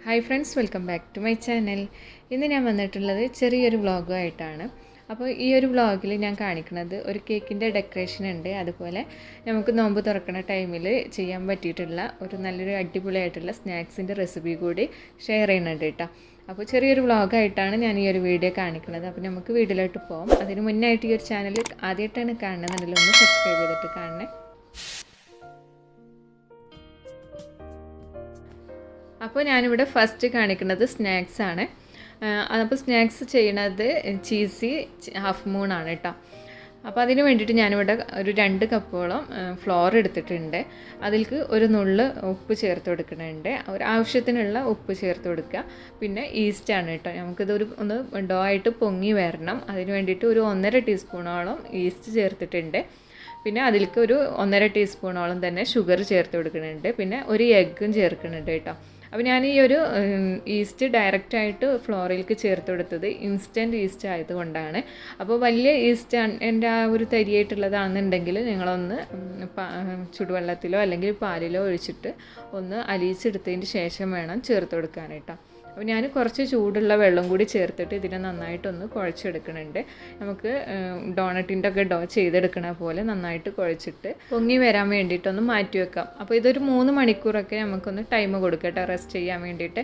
Hi friends, welcome back to my channel. ഇന്ന് ഞാൻ വന്നിട്ടുള്ളത് ചെറിയൊരു വ്ളോഗുമായിട്ടാണ്. അപ്പോൾ ഈ ഒരു വ്ളോഗിൽ ഞാൻ കാണിക്കുന്നത് ഒരു കേക്കിൻ്റെ ഡെക്കറേഷൻ ഉണ്ട്. അതുപോലെ നമുക്ക് നോമ്പ് തുറക്കുന്ന ടൈമിൽ ചെയ്യാൻ പറ്റിയിട്ടുള്ള ഒരു നല്ലൊരു അടിപൊളിയായിട്ടുള്ള സ്നാക്സിൻ്റെ റെസിപ്പി കൂടി ഷെയർ ചെയ്യുന്നുണ്ട് കേട്ടോ. അപ്പോൾ ചെറിയൊരു വ്ളോഗായിട്ടാണ് ഞാൻ ഈ ഒരു വീഡിയോ കാണിക്കുന്നത്. അപ്പോൾ നമുക്ക് വീഡിയോയിലോട്ട് പോകാം. അതിന് മുന്നായിട്ട് ഈ ഒരു ചാനൽ ആദ്യമായിട്ടാണ് കാണുന്നതെന്നുണ്ടെങ്കിൽ ഒന്ന് സബ്സ്ക്രൈബ് ചെയ്തിട്ട് കാണണേ. അപ്പോൾ ഞാനിവിടെ ഫസ്റ്റ് കാണിക്കുന്നത് സ്നാക്സാണ്. അപ്പോൾ സ്നാക്സ് ചെയ്യണത് ചീസി ഹാഫ് മൂണാണ് കേട്ടോ. അപ്പോൾ അതിന് വേണ്ടിയിട്ട് ഞാനിവിടെ ഒരു 2 കപ്പോളം ഫ്ലോർ എടുത്തിട്ടുണ്ട്. അതിലേക്ക് ഒരു നുള്ള് ഉപ്പ് ചേർത്ത് കൊടുക്കുന്നുണ്ട്. ഒരു ആവശ്യത്തിനുള്ള ഉപ്പ് ചേർത്ത് കൊടുക്കുക. പിന്നെ ഈസ്റ്റാണ് കേട്ടോ. നമുക്കിതൊരു ഒന്ന് ഡോ ആയിട്ട് പൊങ്ങി വരണം. അതിന് വേണ്ടിയിട്ട് ഒരു 1.5 ടീസ്പൂണോളം ഈസ്റ്റ് ചേർത്തിട്ടുണ്ട്. പിന്നെ അതിലേക്ക് ഒരു 1.5 ടീസ്പൂണോളം തന്നെ ഷുഗർ ചേർത്ത് കൊടുക്കുന്നുണ്ട്. പിന്നെ ഒരു എഗ്ഗും ചേർക്കുന്നുണ്ട് കേട്ടോ. അപ്പോൾ ഞാൻ ഈ ഒരു ഈസ്റ്റ് ഡയറക്റ്റായിട്ട് ഫ്ലോറിലേക്ക് ചേർത്ത് കൊടുത്തത് ഇൻസ്റ്റൻറ്റ് ഈസ്റ്റ് ആയതുകൊണ്ടാണ്. അപ്പോൾ വലിയ ഈസ്റ്റ് എൻ്റെ ആ ഒരു തരിയായിട്ടുള്ളതാണെന്നുണ്ടെങ്കിൽ നിങ്ങളൊന്ന് ചുടുവെള്ളത്തിലോ അല്ലെങ്കിൽ പാലിലോ ഒഴിച്ചിട്ട് ഒന്ന് അലിയിച്ചെടുത്തതിന് ശേഷം വേണം ചേർത്ത് കൊടുക്കാൻ കേട്ടോ. അപ്പോൾ ഞാൻ കുറച്ച് ചൂടുള്ള വെള്ളം കൂടി ചേർത്തിട്ട് ഇതിനെ നന്നായിട്ടൊന്ന് കുഴച്ചെടുക്കുന്നുണ്ട്. നമുക്ക് ഡോണറ്റിൻ്റെ ഒക്കെ ഡോ ചെയ്തെടുക്കണ പോലെ നന്നായിട്ട് കുഴച്ചിട്ട് പൊങ്ങി വരാൻ വേണ്ടിയിട്ടൊന്ന് മാറ്റി വെക്കാം. അപ്പോൾ ഇതൊരു 3 മണിക്കൂറൊക്കെ നമുക്കൊന്ന് ടൈം കൊടുക്കട്ടെ റെസ്റ്റ് ചെയ്യാൻ വേണ്ടിയിട്ട്.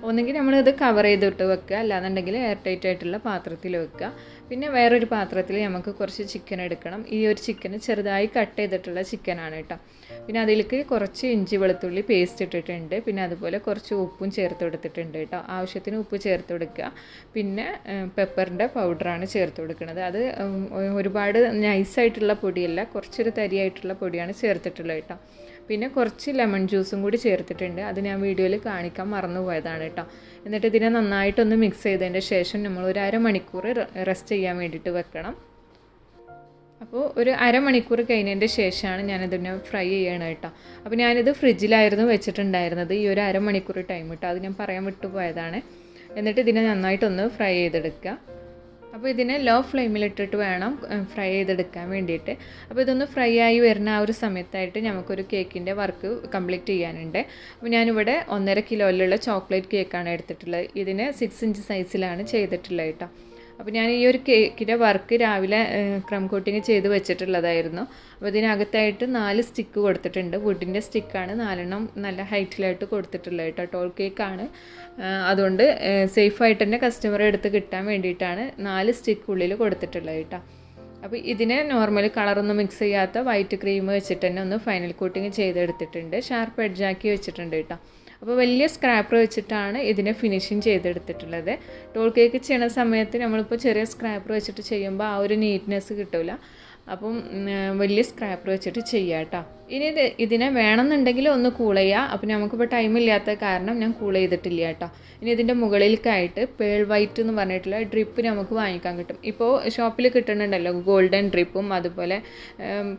ഒന്നെങ്കിൽ നമ്മളിത് കവർ ചെയ്തിട്ട് വെക്കുക, അല്ലാന്നുണ്ടെങ്കിൽ എയർ ടൈറ്റ് ആയിട്ടുള്ള പാത്രത്തിൽ വെക്കുക. പിന്നെ വേറൊരു പാത്രത്തിൽ നമുക്ക് കുറച്ച് ചിക്കൻ എടുക്കണം. ഈ ഒരു ചിക്കന് ചെറുതായി കട്ട് ചെയ്തിട്ടുള്ള ചിക്കനാണ് കേട്ടോ. പിന്നെ അതിലേക്ക് കുറച്ച് ഇഞ്ചി വെളുത്തുള്ളി പേസ്റ്റ് ഇട്ടിട്ടുണ്ട്. പിന്നെ അതുപോലെ കുറച്ച് ഉപ്പും ചേർത്ത് കൊടുത്തിട്ടുണ്ട് കേട്ടോ. ആവശ്യത്തിന് ഉപ്പ് ചേർത്ത് കൊടുക്കുക. പിന്നെ പെപ്പറിൻ്റെ പൗഡറാണ് ചേർത്ത് കൊടുക്കുന്നത്. അത് ഒരുപാട് നൈസായിട്ടുള്ള പൊടിയല്ല, കുറച്ചൊരു തരിയായിട്ടുള്ള പൊടിയാണ് ചേർത്തിട്ടുള്ളത് കേട്ടോ. പിന്നെ കുറച്ച് ലെമൺ ജ്യൂസും കൂടി ചേർത്തിട്ടുണ്ട്. അത് ഞാൻ വീഡിയോയിൽ കാണിക്കാൻ മറന്നു പോയതാണ് കേട്ടോ. എന്നിട്ട് ഇതിനെ നന്നായിട്ടൊന്ന് മിക്സ് ചെയ്തതിൻ്റെ ശേഷം നമ്മൾ ഒരു അരമണിക്കൂർ റെസ്റ്റ് ചെയ്യാൻ വേണ്ടിയിട്ട് വെക്കണം. അപ്പോൾ ഒരു അരമണിക്കൂർ കഴിഞ്ഞതിൻ്റെ ശേഷമാണ് ഞാനിതിനെ ഫ്രൈ ചെയ്യണം കേട്ടോ. അപ്പോൾ ഞാനിത് ഫ്രിഡ്ജിലായിരുന്നു വെച്ചിട്ടുണ്ടായിരുന്നത് ഈ ഒരു അരമണിക്കൂർ ടൈം കേട്ടോ. അത് ഞാൻ പറയാൻ വിട്ടുപോയതാണ്. എന്നിട്ട് ഇതിനെ നന്നായിട്ടൊന്ന് ഫ്രൈ ചെയ്തെടുക്കുക. അപ്പോൾ ഇതിനെ ലോ ഫ്ലെയിമിലിട്ടിട്ട് വേണം ഫ്രൈ ചെയ്തെടുക്കാൻ വേണ്ടിയിട്ട്. അപ്പോൾ ഇതൊന്ന് ഫ്രൈ ആയി വരുന്ന ആ ഒരു സമയത്തായിട്ട് നമുക്കൊരു കേക്കിൻ്റെ വർക്ക് കംപ്ലീറ്റ് ചെയ്യാനുണ്ട്. അപ്പോൾ ഞാനിവിടെ 1.5 കിലോയിലുള്ള ചോക്ലേറ്റ് കേക്കാണ് എടുത്തിട്ടുള്ളത്. ഇതിന് 6 ഇഞ്ച് സൈസിലാണ് ചെയ്തിട്ടുള്ളത് കേട്ടോ. അപ്പോൾ ഞാൻ ഈ ഒരു കേക്കിൻ്റെ വർക്ക് രാവിലെ ക്രം കോട്ടിങ് ചെയ്ത് വെച്ചിട്ടുള്ളതായിരുന്നു. അപ്പോൾ ഇതിനകത്തായിട്ട് 4 സ്റ്റിക്ക് കൊടുത്തിട്ടുണ്ട്. വുഡിൻ്റെ സ്റ്റിക്കാണ് 4 നല്ല ഹൈറ്റിലായിട്ട് കൊടുത്തിട്ടുള്ളത് കേട്ടോ. ടോൾ കേക്കാണ്, അതുകൊണ്ട് സേഫായിട്ട് തന്നെ കസ്റ്റമറെ എടുത്ത് കിട്ടാൻ വേണ്ടിയിട്ടാണ് 4 സ്റ്റിക്ക് ഉള്ളിൽ കൊടുത്തിട്ടുള്ളത് കേട്ടോ. അപ്പോൾ ഇതിനെ നോർമൽ കളറൊന്നും മിക്സ് ചെയ്യാത്ത വൈറ്റ് ക്രീം വെച്ചിട്ട് തന്നെ ഒന്ന് ഫൈനൽ കോട്ടിങ് ചെയ്തെടുത്തിട്ടുണ്ട്. ഷാർപ്പ് എഡ്ജാക്കി വെച്ചിട്ടുണ്ട് കേട്ടോ. അപ്പോൾ വലിയ സ്ക്രാപ്പർ വെച്ചിട്ടാണ് ഇതിനെ ഫിനിഷിങ് ചെയ്തെടുത്തിട്ടുള്ളത്. ടോൾ കേക്ക് ചെയ്യണ സമയത്ത് നമ്മളിപ്പോൾ ചെറിയ സ്ക്രാപ്പർ വെച്ചിട്ട് ചെയ്യുമ്പോൾ ആ ഒരു നീറ്റ്നെസ് കിട്ടില്ല. അപ്പം വലിയ സ്ക്രാപ്പർ വെച്ചിട്ട് ചെയ്യാം കേട്ടോ. ഇനി ഇതിനെ വേണമെന്നുണ്ടെങ്കിൽ ഒന്ന് കൂൾ ചെയ്യുക. അപ്പോൾ നമുക്കിപ്പോൾ ടൈമില്ലാത്ത കാരണം ഞാൻ കൂൾ ചെയ്തിട്ടില്ല കേട്ടോ. ഇനി ഇതിൻ്റെ മുകളിലേക്കായിട്ട് പേൾ വൈറ്റ് എന്ന് പറഞ്ഞിട്ടുള്ള ഡ്രിപ്പ് നമുക്ക് വാങ്ങിക്കാൻ കിട്ടും. ഇപ്പോൾ ഷോപ്പിൽ കിട്ടുന്നുണ്ടല്ലോ ഗോൾഡൻ ഡ്രിപ്പും അതുപോലെ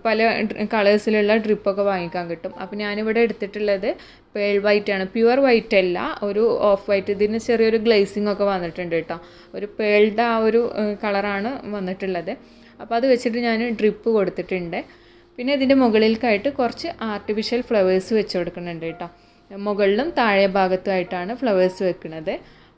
പല കളേഴ്സിലുള്ള ഡ്രിപ്പൊക്കെ വാങ്ങിക്കാൻ കിട്ടും. അപ്പോൾ ഞാനിവിടെ എടുത്തിട്ടുള്ളത് പേൾ വൈറ്റ് ആണ്. പ്യുവർ വൈറ്റ് അല്ല, ഒരു ഓഫ് വൈറ്റ്. ഇതിന് ചെറിയൊരു ഗ്ലേസിംഗ് ഒക്കെ വന്നിട്ടുണ്ട് കേട്ടോ. ഒരു പേളുടെ ആ ഒരു കളറാണ് വന്നിട്ടുള്ളത്. അപ്പോൾ അത് വെച്ചിട്ട് ഞാൻ ഡ്രിപ്പ് കൊടുത്തിട്ടുണ്ട്. പിന്നെ ഇതിൻ്റെ മുകളിലേക്കായിട്ട് കുറച്ച് ആർട്ടിഫിഷ്യൽ ഫ്ലവേഴ്സ് വെച്ച് കൊടുക്കുന്നുണ്ട് കേട്ടോ. മുകളിലും താഴെ ഭാഗത്തുമായിട്ടാണ് ഫ്ലവേഴ്സ് വെക്കുന്നത്.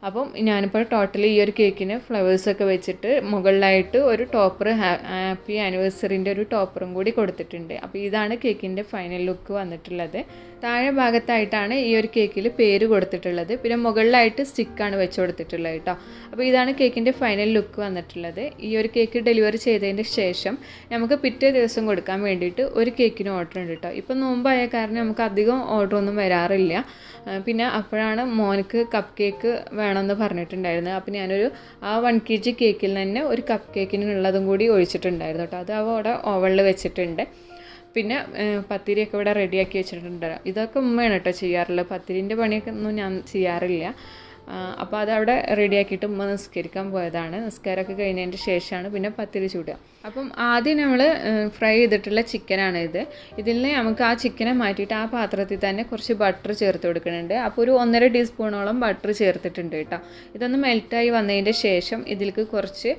അപ്പം ഞാനിപ്പോൾ ടോട്ടലി ഈ ഒരു കേക്കിന് ഫ്ലവേഴ്സൊക്കെ വെച്ചിട്ട് മുകളിലായിട്ട് ഒരു ടോപ്പർ ഹാപ്പി ആനിവേഴ്സറിൻ്റെ ഒരു ടോപ്പറും കൂടി കൊടുത്തിട്ടുണ്ട്. അപ്പോൾ ഇതാണ് കേക്കിൻ്റെ ഫൈനൽ ലുക്ക് വന്നിട്ടുള്ളത്. താഴെ ഭാഗത്തായിട്ടാണ് ഈ ഒരു കേക്കിൽ പേര് കൊടുത്തിട്ടുള്ളത്. പിന്നെ മുകളിലായിട്ട് സ്റ്റിക്കാണ് വെച്ച് കൊടുത്തിട്ടുള്ളത് കേട്ടോ. അപ്പോൾ ഇതാണ് കേക്കിൻ്റെ ഫൈനൽ ലുക്ക് വന്നിട്ടുള്ളത്. ഈ ഒരു കേക്ക് ഡെലിവറി ചെയ്തതിൻ്റെ ശേഷം നമുക്ക് പിറ്റേ ദിവസം കൊടുക്കാൻ വേണ്ടിയിട്ട് ഒരു കേക്കിന് ഓർഡർ ഉണ്ട് കേട്ടോ. ഇപ്പം നോമ്പായ കാരണം നമുക്ക് അധികം ഓർഡറൊന്നും വരാറില്ല. പിന്നെ അപ്പോഴാണ് മോനക്ക് കപ്പ് കേക്ക് വേണമെന്ന് പറഞ്ഞിട്ടുണ്ടായിരുന്നത്. അപ്പോൾ ഞാനൊരു ആ 1 kg കേക്കിൽ തന്നെ ഒരു കപ്പ് കേക്കിനുള്ളതും കൂടി ഒഴിച്ചിട്ടുണ്ടായിരുന്നു കേട്ടോ. അത് അവിടെ ഓവനിൽ വെച്ചിട്ടുണ്ട്. പിന്നെ പത്തിരിയൊക്കെ ഇവിടെ റെഡിയാക്കി വെച്ചിട്ടുണ്ട്. ഇതൊക്കെ ഉമ്മയാണ് കേട്ടോ ചെയ്യാറുള്ളത്. പത്തിരിൻ്റെ പണിയൊക്കെ ഒന്നും ഞാൻ ചെയ്യാറില്ല. അപ്പോൾ അതവിടെ റെഡിയാക്കിയിട്ട് ഉമ്മ നിസ്കരിക്കാൻ പോയതാണ്. നിസ്കാരമൊക്കെ കഴിഞ്ഞതിൻ്റെ ശേഷമാണ് പിന്നെ പത്തിരി ചൂടുക. അപ്പം ആദ്യം നമ്മൾ ഫ്രൈ ചെയ്തിട്ടുള്ള ചിക്കനാണ് ഇത്. ഇതിൽ നിന്ന് നമുക്ക് ആ ചിക്കനെ മാറ്റിയിട്ട് ആ പാത്രത്തിൽ തന്നെ കുറച്ച് ബട്ടർ ചേർത്ത് കൊടുക്കുന്നുണ്ട്. അപ്പോൾ ഒരു 1.5 ടീസ്പൂണോളം ബട്ടർ ചേർത്തിട്ടുണ്ട് കേട്ടോ. ഇതൊന്ന് മെൽറ്റായി വന്നതിൻ്റെ ശേഷം ഇതിലേക്ക് കുറച്ച്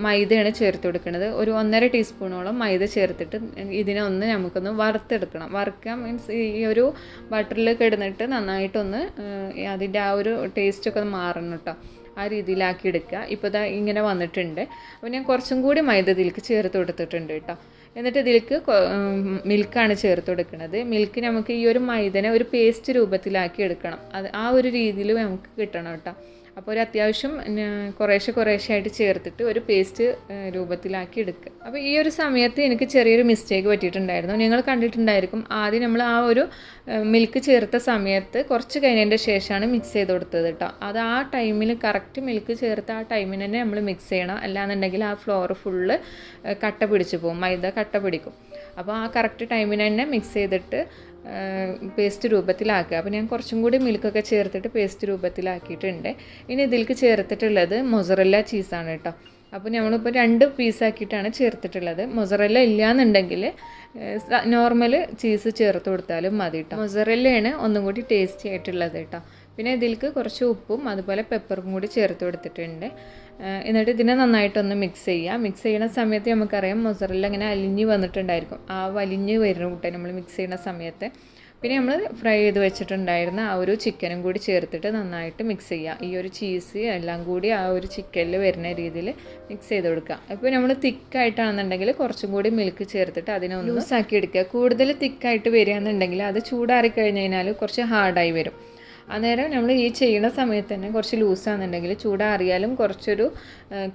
മൈദയാണ് ചേർത്ത് കൊടുക്കുന്നത്. ഒരു 1.5 ടീസ്പൂണോളം മൈദ ചേർത്തിട്ട് ഇതിനെ ഒന്ന് നമുക്കൊന്ന് വറുത്തെടുക്കണം. വറുക്കുക മീൻസ് ഈ ഒരു ബട്ടറിൽ കിടന്നിട്ട് നന്നായിട്ടൊന്ന് അതിൻ്റെ ആ ഒരു ടേസ്റ്റൊക്കെ ഒന്ന് മാറണം കേട്ടോ. ആ രീതിയിലാക്കി എടുക്കുക. ഇപ്പോൾ ഇതാ ഇങ്ങനെ വന്നിട്ടുണ്ട്. അപ്പോൾ ഞാൻ കുറച്ചും കൂടി മൈദ ഇതിലേക്ക് ചേർത്ത് കൊടുത്തിട്ടുണ്ട് കേട്ടോ. എന്നിട്ട് ഇതിലേക്ക് മിൽക്കാണ് ചേർത്ത് കൊടുക്കുന്നത്. മിൽക്ക് നമുക്ക് ഈ ഒരു മൈദനെ ഒരു പേസ്റ്റ് രൂപത്തിലാക്കി എടുക്കണം. അത് ആ ഒരു രീതിയിൽ നമുക്ക് കിട്ടണം കേട്ടോ. അപ്പോൾ ഒരു അത്യാവശ്യം കുറേശ്ശെ ആയിട്ട് ചേർത്തിട്ട് ഒരു പേസ്റ്റ് രൂപത്തിലാക്കി എടുക്കുക. അപ്പോൾ ഈ ഒരു സമയത്ത് എനിക്ക് ചെറിയൊരു മിസ്റ്റേക്ക് പറ്റിയിട്ടുണ്ടായിരുന്നു. നിങ്ങൾ കണ്ടിട്ടുണ്ടായിരിക്കും, ആദ്യം നമ്മൾ ആ ഒരു മിൽക്ക് ചേർത്ത സമയത്ത് കുറച്ച് കഴിഞ്ഞതിൻ്റെ ശേഷമാണ് മിക്സ് ചെയ്ത് കൊടുത്തത് കേട്ടോ. അത് ആ ടൈമിൽ കറക്റ്റ് മിൽക്ക് ചേർത്ത് ആ ടൈമിന് തന്നെ നമ്മൾ മിക്സ് ചെയ്യണം. അല്ലാന്നുണ്ടെങ്കിൽ ആ ഫ്ലോർ ഫുള്ള് കട്ട പിടിച്ച് പോകും, മൈദ കട്ട പിടിക്കും. അപ്പോൾ ആ കറക്റ്റ് ടൈമിന് തന്നെ മിക്സ് ചെയ്തിട്ട് പേസ്റ്റ് രൂപത്തിലാക്കുക. അപ്പോൾ ഞാൻ കുറച്ചും കൂടി മിൽക്കൊക്കെ ചേർത്തിട്ട് പേസ്റ്റ് രൂപത്തിലാക്കിയിട്ടുണ്ട്. ഇനി ഇതിലേക്ക് ചേർത്തിട്ടുള്ളത് മൊസറല്ല ചീസാണ് കേട്ടോ. അപ്പോൾ നമ്മളിപ്പോൾ 2 പീസാക്കിയിട്ടാണ് ചേർത്തിട്ടുള്ളത്. മൊസറല്ല ഇല്ലയെന്നുണ്ടെങ്കിൽ നോർമൽ ചീസ് ചേർത്ത് കൊടുത്താലും മതി കേട്ടോ. മൊസറല്ലയാണ് ഒന്നും കൂടി ടേസ്റ്റി ആയിട്ടുള്ളത് കേട്ടോ. പിന്നെ ഇതിലേക്ക് കുറച്ച് ഉപ്പും അതുപോലെ പെപ്പറും കൂടി ചേർത്ത് കൊടുത്തിട്ടുണ്ട്. എന്നിട്ട് ഇതിനെ നന്നായിട്ടൊന്ന് മിക്സ് ചെയ്യുക. മിക്സ് ചെയ്യുന്ന സമയത്ത് നമുക്കറിയാം മൊസറല്ല ഇങ്ങനെ അലിഞ്ഞ് വന്നിട്ടുണ്ടായിരിക്കും. ആ വലിഞ്ഞ് വരുന്ന കൂട്ടെ നമ്മൾ മിക്സ് ചെയ്യുന്ന സമയത്ത്. പിന്നെ നമ്മൾ ഫ്രൈ ചെയ്ത് വെച്ചിട്ടുണ്ടായിരുന്ന ആ ഒരു ചിക്കനും കൂടി ചേർത്തിട്ട് നന്നായിട്ട് മിക്സ് ചെയ്യുക. ഈ ഒരു ചീസ് എല്ലാം കൂടി ആ ഒരു ചിക്കനിൽ വരുന്ന രീതിയിൽ മിക്സ് ചെയ്ത് കൊടുക്കുക. അപ്പോൾ നമ്മൾ തിക്കായിട്ടാണെന്നുണ്ടെങ്കിൽ കുറച്ചും കൂടി മിൽക്ക് ചേർത്തിട്ട് അതിനെ ഒന്ന് ലൂസാക്കി എടുക്കുക. കൂടുതൽ തിക്കായിട്ട് വരികയെന്നുണ്ടെങ്കിൽ അത് ചൂടാറി കഴിഞ്ഞ് കഴിഞ്ഞാൽ കുറച്ച് ഹാർഡായി വരും. അന്നേരം നമ്മൾ ഈ ചെയ്യുന്ന സമയത്ത് തന്നെ കുറച്ച് ലൂസാണെന്നുണ്ടെങ്കിൽ ചൂടാറിയാലും കുറച്ചൊരു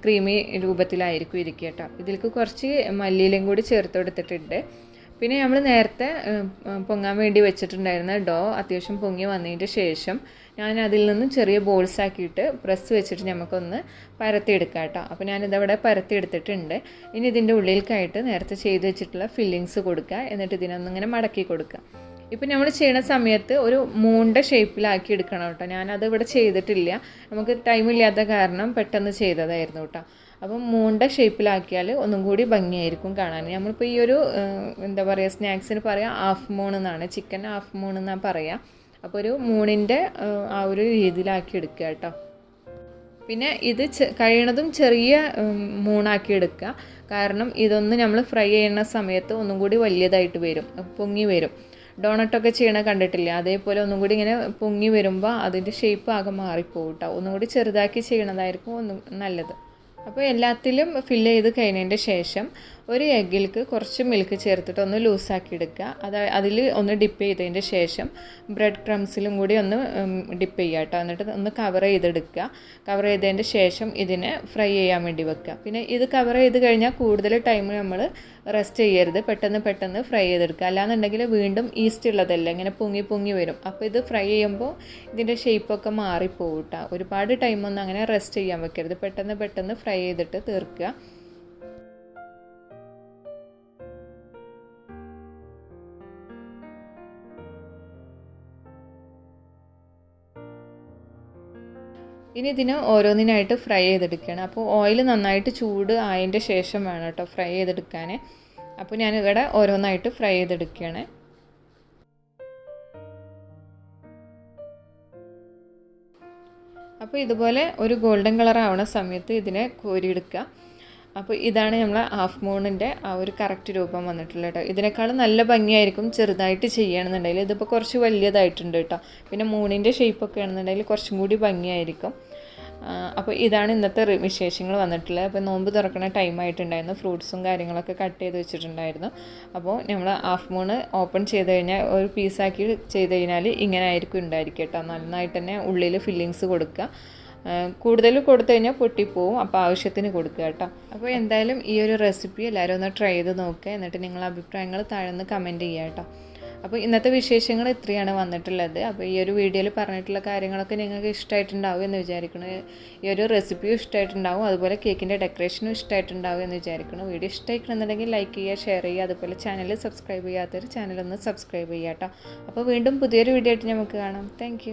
ക്രീമി രൂപത്തിലായിരിക്കും ഇരിക്കുക കേട്ടോ. ഇതിലേക്ക് കുറച്ച് മല്ലിയിലയും കൂടി ചേർത്ത് കൊടുത്തിട്ടുണ്ട്. പിന്നെ നമ്മൾ നേരത്തെ പൊങ്ങാൻ വേണ്ടി വെച്ചിട്ടുണ്ടായിരുന്ന ഡോ അത്യാവശ്യം പൊങ്ങി വന്നതിൻ്റെ ശേഷം ഞാൻ അതിൽ നിന്നും ചെറിയ ബോൾസ് ആക്കിയിട്ട് പ്രസ് വെച്ചിട്ട് നമുക്കൊന്ന് പരത്തിയെടുക്കാം കേട്ടോ. അപ്പോൾ ഞാനിതവിടെ പരത്തിയെടുത്തിട്ടുണ്ട്. ഇനി ഇതിൻ്റെ ഉള്ളിലേക്കായിട്ട് നേരത്തെ ചെയ്ത് വെച്ചിട്ടുള്ള ഫില്ലിങ്സ് കൊടുക്കുക. എന്നിട്ട് ഇതിനൊന്നിങ്ങനെ മടക്കി കൊടുക്കുക. ഇപ്പം നമ്മൾ ചെയ്യുന്ന സമയത്ത് ഒരു മൂണ്ട ഷേപ്പിലാക്കി എടുക്കണം കേട്ടോ. ഞാനത് ഇവിടെ ചെയ്തിട്ടില്ല, നമുക്ക് ടൈമില്ലാത്ത കാരണം പെട്ടെന്ന് ചെയ്തതായിരുന്നു കേട്ടോ. അപ്പം മൂണ്ട ഷേപ്പിലാക്കിയാൽ ഒന്നും കൂടി ഭംഗിയായിരിക്കും കാണാൻ. നമ്മളിപ്പോൾ ഈ ഒരു എന്താ പറയുക, സ്നാക്സിന് പറയുക ഹാഫ് മൂൺ എന്നാണ്, ചിക്കൻ ഹാഫ് മൂൺ എന്നാണ് പറയുക. അപ്പോൾ ഒരു മൂണിൻ്റെ ആ ഒരു രീതിയിലാക്കി എടുക്കുക കേട്ടോ. പിന്നെ ഇത് കഴിയണതും ചെറിയ മൂണാക്കി എടുക്കുക. കാരണം ഇതൊന്ന് നമ്മൾ ഫ്രൈ ചെയ്യുന്ന സമയത്ത് ഒന്നും കൂടി വലിയതായിട്ട് വരും, പൊങ്ങി വരും. ഡോണട്ടൊക്കെ ചെയ്യണ കണ്ടിട്ടില്ല, അതേപോലെ ഒന്നും കൂടി ഇങ്ങനെ പൊങ്ങി വരുമ്പോൾ അതിൻ്റെ ഷേപ്പ് ആകെ മാറിപ്പോകും കേട്ടോ. ഒന്നും കൂടി ചെറുതാക്കി ചെയ്യണതായിരിക്കും നല്ലത്. അപ്പോൾ എല്ലാത്തിലും ഫില്ല് ചെയ്ത് കഴിഞ്ഞതിൻ്റെ ശേഷം ഒരു എഗ്ഗിലേക്ക് കുറച്ച് മിൽക്ക് ചേർത്തിട്ട് ഒന്ന് ലൂസാക്കി എടുക്കുക. അതിൽ ഒന്ന് ഡിപ്പ് ചെയ്തതിൻ്റെ ശേഷം ബ്രെഡ് ക്രംസിലും കൂടി ഒന്ന് ഡിപ്പ് ചെയ്യുക കേട്ടോ. എന്നിട്ട് ഒന്ന് കവർ ചെയ്തെടുക്കുക. കവർ ചെയ്തതിൻ്റെ ശേഷം ഇതിനെ ഫ്രൈ ചെയ്യാൻ വേണ്ടി വെക്കുക. പിന്നെ ഇത് കവർ ചെയ്ത് കഴിഞ്ഞാൽ കൂടുതൽ ടൈം നമ്മൾ റെസ്റ്റ് ചെയ്യരുത്, പെട്ടെന്ന് ഫ്രൈ ചെയ്തെടുക്കുക. അല്ലാന്നുണ്ടെങ്കിൽ വീണ്ടും ഈസ്റ്റ് ഉള്ളതല്ല, ഇങ്ങനെ പൊങ്ങി വരും. അപ്പോൾ ഇത് ഫ്രൈ ചെയ്യുമ്പോൾ ഇതിൻ്റെ ഷേപ്പൊക്കെ മാറിപ്പോകും കേട്ടോ. ഒരുപാട് ടൈമൊന്നും അങ്ങനെ റെസ്റ്റ് ചെയ്യാൻ വെക്കരുത്, പെട്ടെന്ന് ഫ്രൈ ചെയ്തിട്ട് തീർക്കുക. ഇനി ഇതിന് ഓരോന്നിനായിട്ട് ഫ്രൈ ചെയ്തെടുക്കുകയാണ്. അപ്പോൾ ഓയിൽ നന്നായിട്ട് ചൂട് ആയതിൻ്റെ ശേഷം വേണം കേട്ടോ ഫ്രൈ ചെയ്തെടുക്കാൻ. അപ്പോൾ ഞാനിവിടെ ഓരോന്നായിട്ട് ഫ്രൈ ചെയ്തെടുക്കുകയാണ്. അപ്പോൾ ഇതുപോലെ ഒരു ഗോൾഡൻ കളർ ആവുന്ന സമയത്ത് ഇതിനെ കോരിയെടുക്കുക. അപ്പോൾ ഇതാണ് നമ്മളെ ഹാഫ് മൂണിൻ്റെ ആ ഒരു കറക്റ്റ് രൂപം വന്നിട്ടുള്ളത് കേട്ടോ. ഇതിനേക്കാളും നല്ല ഭംഗിയായിരിക്കും ചെറുതായിട്ട് ചെയ്യുകയാണെന്നുണ്ടെങ്കിൽ. ഇതിപ്പോൾ കുറച്ച് വലിയതായിട്ടുണ്ട് കേട്ടോ. പിന്നെ മൂണിൻ്റെ ഷേപ്പൊക്കെ ആണെന്നുണ്ടെങ്കിൽ കുറച്ചും കൂടി ഭംഗിയായിരിക്കും. അപ്പോൾ ഇതാണ് ഇന്നത്തെ വിശേഷങ്ങൾ വന്നിട്ടുള്ളത്. അപ്പോൾ നോമ്പ് തുറക്കുന്ന ടൈമായിട്ടുണ്ടായിരുന്നു, ഫ്രൂട്ട്സും കാര്യങ്ങളൊക്കെ കട്ട് ചെയ്ത് വെച്ചിട്ടുണ്ടായിരുന്നു. അപ്പോൾ നമ്മൾ ഹാഫ് മൂണ് ഓപ്പൺ ചെയ്ത് കഴിഞ്ഞാൽ ഒരു പീസാക്കി ചെയ്ത് കഴിഞ്ഞാൽ ഇങ്ങനെ ആയിരിക്കും ഉണ്ടായിരിക്കും കേട്ടോ. നന്നായിട്ട് തന്നെ ഉള്ളിൽ ഫില്ലിങ്സ് കൊടുക്കുക. കൂടുതൽ കൊടുത്തു കഴിഞ്ഞാൽ പൊട്ടിപ്പോവും, അപ്പോൾ ആവശ്യത്തിന് കൊടുക്കുക കേട്ടോ. അപ്പോൾ എന്തായാലും ഈ ഒരു റെസിപ്പി എല്ലാവരും ഒന്ന് ട്രൈ ചെയ്ത് നോക്കുക. എന്നിട്ട് നിങ്ങളുടെ അഭിപ്രായങ്ങൾ താഴെ നിന്ന് കമൻറ്റ് ചെയ്യുക കേട്ടോ. അപ്പോൾ ഇന്നത്തെ വിശേഷങ്ങൾ ഇത്രയാണ് വന്നിട്ടുള്ളത്. അപ്പോൾ ഈ ഒരു വീഡിയോയിൽ പറഞ്ഞിട്ടുള്ള കാര്യങ്ങളൊക്കെ നിങ്ങൾക്ക് ഇഷ്ടമായിട്ടുണ്ടാവും എന്ന് വിചാരിക്കുന്നു. ഈ ഒരു റെസിപ്പിയും ഇഷ്ടമായിട്ടുണ്ടാവും, അതുപോലെ കേക്കിൻ്റെ ഡെക്കറേഷനും ഇഷ്ടമായിട്ടുണ്ടാവും എന്ന് വിചാരിക്കുന്നു. വീഡിയോ ഇഷ്ടമായിട്ടുണ്ടെന്നുണ്ടെങ്കിൽ ലൈക്ക് ചെയ്യുക, ഷെയർ ചെയ്യുക, അതുപോലെ ചാനൽ സബ്സ്ക്രൈബ് ചെയ്യാത്തവർ ചാനലൊന്ന് സബ്സ്ക്രൈബ് ചെയ്യുക കേട്ടോ. അപ്പോൾ വീണ്ടും പുതിയൊരു വീഡിയോ ആയിട്ട് നമുക്ക് കാണാം. താങ്ക്